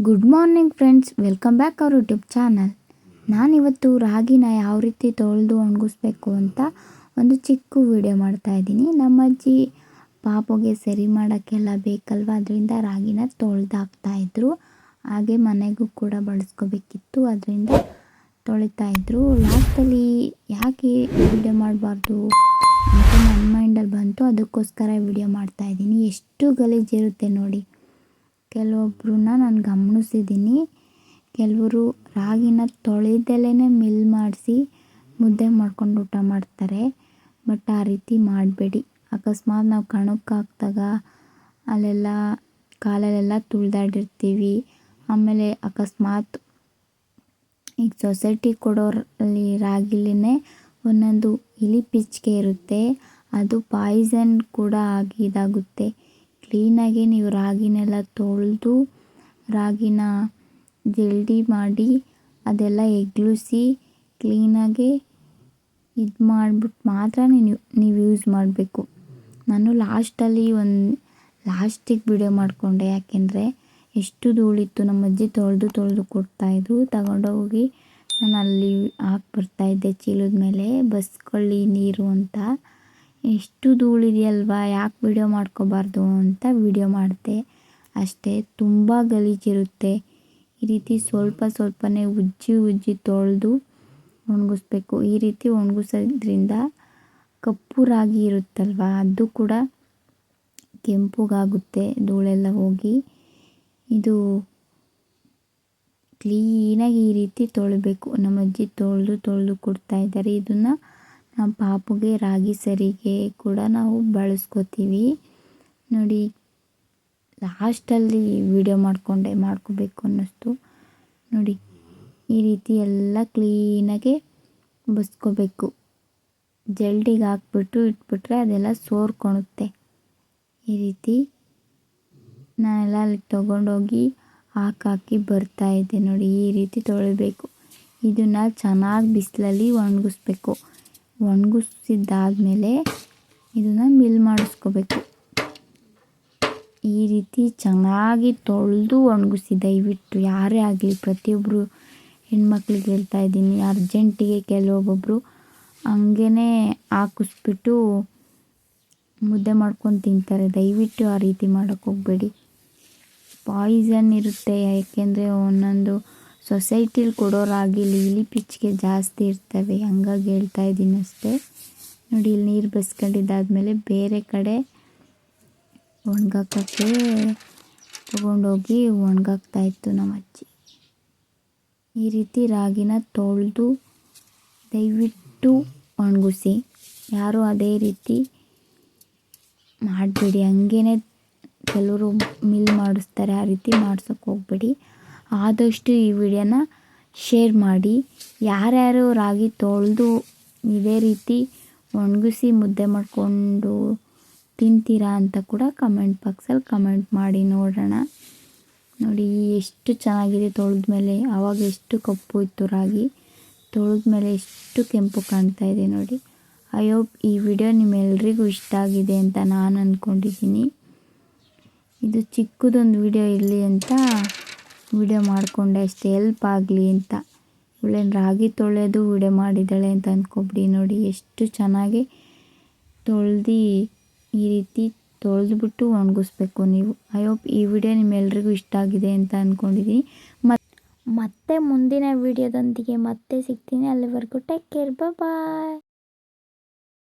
Good morning friends, welcome back our YouTube channel. ನಾನಿವತ್ತು ರಾಗಿನ ಯಾವ ರೀತಿ ತೊಳೆದು ಒಣಗಿಸ್ಬೇಕು ಅಂತ ಒಂದು ಚಿಕ್ಕ ವಿಡಿಯೋ ಮಾಡ್ತಾಯಿದ್ದೀನಿ. ನಮ್ಮ ಅಜ್ಜಿ ಪಾಪುಗೆ ಸರಿ ಮಾಡೋಕ್ಕೆಲ್ಲ ಬೇಕಲ್ವ, ಅದರಿಂದ ರಾಗಿನ ತೊಳೆದಾಕ್ತಾಯಿದ್ರು. ಹಾಗೆ ಮನೆಗೂ ಕೂಡ ಬಳಸ್ಕೋಬೇಕಿತ್ತು, ಅದರಿಂದ ತೊಳಿತಾಯಿದ್ರು. ಲಾಸ್ಟಲ್ಲಿ ಯಾಕೆ ವಿಡಿಯೋ ಮಾಡಬಾರ್ದು ಅಂತ ನನ್ನ ಮೈಂಡಲ್ಲಿ ಬಂತು, ಅದಕ್ಕೋಸ್ಕರ ವಿಡಿಯೋ ಮಾಡ್ತಾಯಿದ್ದೀನಿ. ಎಷ್ಟು ಗಲೀಜಿರುತ್ತೆ ನೋಡಿ. ಕೆಲವೊಬ್ಬರನ್ನ ನಾನು ಗಮನಿಸಿದ್ದೀನಿ, ಕೆಲವರು ರಾಗಿನ ತೊಳೆದಲೇ ಮಿಲ್ ಮಾಡಿಸಿ ಮುದ್ದೆ ಮಾಡ್ಕೊಂಡು ಊಟ ಮಾಡ್ತಾರೆ. ಬಟ್ ಆ ರೀತಿ ಮಾಡಬೇಡಿ. ಅಕಸ್ಮಾತ್ ನಾವು ಕಣಕ್ಕೆ ಹಾಕಿದಾಗ ಅಲ್ಲೆಲ್ಲ ಕಾಲಲ್ಲೆಲ್ಲ ತುಳಿದಾಡಿರ್ತೀವಿ. ಆಮೇಲೆ ಅಕಸ್ಮಾತ್ ಈಗ ಸೊಸೈಟಿ ಕೊಡೋರಲ್ಲಿ ರಾಗಿಲಿನೇ ಒಂದೊಂದು ಇಲಿ ಪಿಚ್ಕೆ ಇರುತ್ತೆ, ಅದು ಪಾಯ್ಸನ್ ಕೂಡ ಆಗಿ ಇದಾಗುತ್ತೆ. ಕ್ಲೀನಾಗಿ ನೀವು ರಾಗಿನೆಲ್ಲ ತೊಳೆದು ರಾಗಿನ ಜಲ್ದಿ ಮಾಡಿ ಅದೆಲ್ಲ ಎಗ್ಲಿಸಿ ಕ್ಲೀನಾಗಿ ಇದು ಮಾಡಿಬಿಟ್ಟು ಮಾತ್ರ ನೀವು ಯೂಸ್ ಮಾಡಬೇಕು. ನಾನು ಲಾಸ್ಟಿಗೆ ವಿಡಿಯೋ ಮಾಡಿಕೊಂಡೆ, ಯಾಕೆಂದರೆ ಎಷ್ಟು ಧೂಳಿತ್ತು. ನಮ್ಮ ಅಜ್ಜಿ ತೊಳೆದು ಕೊಡ್ತಾಯಿದ್ರು. ತಗೊಂಡೋಗಿ ನಾನು ಅಲ್ಲಿ ಹಾಕ್ಬಿಡ್ತಾಯಿದ್ದೆ ಚೀಲದ ಮೇಲೆ, ಬಸ್ಕೊಳ್ಳಿ ನೀರು ಅಂತ. ಎಷ್ಟು ಧೂಳಿದೆಯಲ್ವಾ, ಯಾಕೆ ವಿಡಿಯೋ ಮಾಡ್ಕೋಬಾರ್ದು ಅಂತ ವಿಡಿಯೋ ಮಾಡಿದೆ ಅಷ್ಟೇ. ತುಂಬ ಗಲೀಜಿರುತ್ತೆ. ಈ ರೀತಿ ಸ್ವಲ್ಪನೇ ಉಜ್ಜಿ ತೊಳೆದು ಒಣಗಿಸ್ಬೇಕು. ಈ ರೀತಿ ಒಣಗಿಸೋದ್ರಿಂದ ಕಪ್ಪು ರಾಗಿ ಇರುತ್ತಲ್ವ, ಅದು ಕೂಡ ಕೆಂಪುಗಾಗುತ್ತೆ ಧೂಳೆಲ್ಲ ಹೋಗಿ. ಇದು ಕ್ಲೀನಾಗಿ ಈ ರೀತಿ ತೊಳಿಬೇಕು. ನಮ್ಮ ಅಜ್ಜಿ ತೊಳೆದು ಕೊಡ್ತಾಯಿದ್ದಾರೆ. ಇದನ್ನು ನಮ್ಮ ಪಾಪುಗೆ ರಾಗಿ ಸರಿಗೆ ಕೂಡ ನಾವು ಬಳಸ್ಕೋತೀವಿ ನೋಡಿ. ಲಾಸ್ಟಲ್ಲಿ ವಿಡಿಯೋ ಮಾಡ್ಕೋಬೇಕು ಅನ್ನಿಸ್ತು ನೋಡಿ. ಈ ರೀತಿ ಎಲ್ಲ ಕ್ಲೀನಾಗಿ ಬಸ್ಕೋಬೇಕು. ಜಲ್ಡಿಗೆ ಹಾಕ್ಬಿಟ್ಟು ಇಟ್ಬಿಟ್ರೆ ಅದೆಲ್ಲ ಸೋರ್ಕೊಳುತ್ತೆ. ಈ ರೀತಿ ನಾನೆಲ್ಲ ಅಲ್ಲಿ ತೊಗೊಂಡೋಗಿ ಹಾಕಿ ಬರ್ತಾಯಿದ್ದೆ ನೋಡಿ. ಈ ರೀತಿ ತೊಳಿಬೇಕು. ಇದನ್ನು ಚೆನ್ನಾಗಿ ಬಿಸಿಲಲ್ಲಿ ಒಣಗಿಸ್ಬೇಕು. ಒಣಗಿಸಿದ್ದಾದಮೇಲೆ ಇದನ್ನು ಮಿಲ್ ಮಾಡಿಸ್ಕೋಬೇಕು. ಈ ರೀತಿ ಚೆನ್ನಾಗಿ ತೊಳೆದು ಒಣಗಿಸಿ. ದಯವಿಟ್ಟು ಯಾರೇ ಆಗಲಿ, ಪ್ರತಿಯೊಬ್ಬರು ಹೆಣ್ಮಕ್ಳಿಗೆ ಹೇಳ್ತಾಯಿದ್ದೀನಿ, ಅರ್ಜೆಂಟಿಗೆ ಕೆಲವೊಬ್ಬೊಬ್ಬರು ಹಂಗೇ ಹಾಕಿಸ್ಬಿಟ್ಟು ಮುದ್ದೆ ಮಾಡ್ಕೊಂಡು ತಿಂತಾರೆ. ದಯವಿಟ್ಟು ಆ ರೀತಿ ಮಾಡೋಕ್ಕೆ ಹೋಗಬೇಡಿ. ಪಾಯ್ಸನ್ ಇರುತ್ತೆ. ಯಾಕೆಂದರೆ ಒಂದೊಂದು ಸೊಸೈಟಿಲಿ ಕೊಡೋರಾಗಿಲಿ ಇಲಿ ಪಿಚ್ಕೆ ಜಾಸ್ತಿ ಇರ್ತವೆ, ಹಂಗಾಗಿ ಹೇಳ್ತಾಯಿದ್ದೀನಿ ಅಷ್ಟೇ ನೋಡಿ. ಇಲ್ಲಿ ನೀರು ಬಸ್ಕೊಂಡಿದ್ದಾದಮೇಲೆ ಬೇರೆ ಕಡೆ ಒಣಗಾಕೋಕ್ಕೆ ತೊಗೊಂಡೋಗಿ ಒಣಗಾಕ್ತಾಯಿತ್ತು ನಮ್ಮ ಅಜ್ಜಿ. ಈ ರೀತಿ ರಾಗಿನ ತೊಳೆದು ದಯವಿಟ್ಟು ಒಣಗಿಸಿ. ಯಾರೂ ಅದೇ ರೀತಿ ಮಾಡಬೇಡಿ. ಹಂಗೇ ಕೆಲವರು ಮಿಲ್ ಮಾಡಿಸ್ತಾರೆ, ಆ ರೀತಿ ಮಾಡ್ಸೋಕ್ಕೆ ಹೋಗಬೇಡಿ. ಆದಷ್ಟು ಈ ವಿಡಿಯೋನ ಶೇರ್ ಮಾಡಿ. ಯಾರ್ಯಾರು ರಾಗಿ ತೊಳೆದು ಇದೇ ರೀತಿ ಒಣಗಿಸಿ ಮುದ್ದೆ ಮಾಡಿಕೊಂಡು ತಿಂತೀರಾ ಅಂತ ಕೂಡ ಕಮೆಂಟ್ ಬಾಕ್ಸಲ್ಲಿ ಕಮೆಂಟ್ ಮಾಡಿ ನೋಡೋಣ. ನೋಡಿ ಎಷ್ಟು ಚೆನ್ನಾಗಿದೆ. ತೊಳೆದ್ಮೇಲೆ ಆವಾಗ ಎಷ್ಟು ಕಪ್ಪು ಇತ್ತು ರಾಗಿ, ತೊಳೆದ್ಮೇಲೆ ಎಷ್ಟು ಕೆಂಪು ಕಾಣ್ತಾ ಇದೆ ನೋಡಿ. ಐ ಹೋಪ್ ಈ ವಿಡಿಯೋ ನಿಮ್ಮೆಲ್ರಿಗೂ ಇಷ್ಟ ಆಗಿದೆ ಅಂತ ನಾನು ಅಂದ್ಕೊಂಡಿದ್ದೀನಿ. ಇದು ಚಿಕ್ಕದೊಂದು ವಿಡಿಯೋ ಇರಲಿ ಅಂತ ವಿಡಿಯೋ ಮಾಡಿಕೊಂಡೆ ಅಷ್ಟೇ, ಹೆಲ್ಪ್ ಆಗಲಿ ಅಂತ. ಇವಳೇನು ರಾಗಿ ತೊಳೆಯೋದು ವಿಡಿಯೋ ಮಾಡಿದ್ದಾಳೆ ಅಂತ ಅಂದ್ಕೊಬಿಡಿ. ನೋಡಿ ಎಷ್ಟು ಚೆನ್ನಾಗಿ ತೊಳೆದು ಈ ರೀತಿ ತೊಳೆದ್ಬಿಟ್ಟು ಒಣಗಿಸ್ಬೇಕು ನೀವು. ಐ ಹೋಪ್ ಈ ವಿಡಿಯೋ ನಿಮ್ಮೆಲ್ರಿಗೂ ಇಷ್ಟ ಆಗಿದೆ ಅಂತ ಅಂದ್ಕೊಂಡಿದ್ದೀನಿ. ಮತ್ತೆ ಮುಂದಿನ ವಿಡಿಯೋದೊಂದಿಗೆ ಮತ್ತೆ ಸಿಗ್ತೀನಿ. ಅಲ್ಲಿವರೆಗೂ ಟೇಕ್ ಕೇರ್, ಬಾಯ್.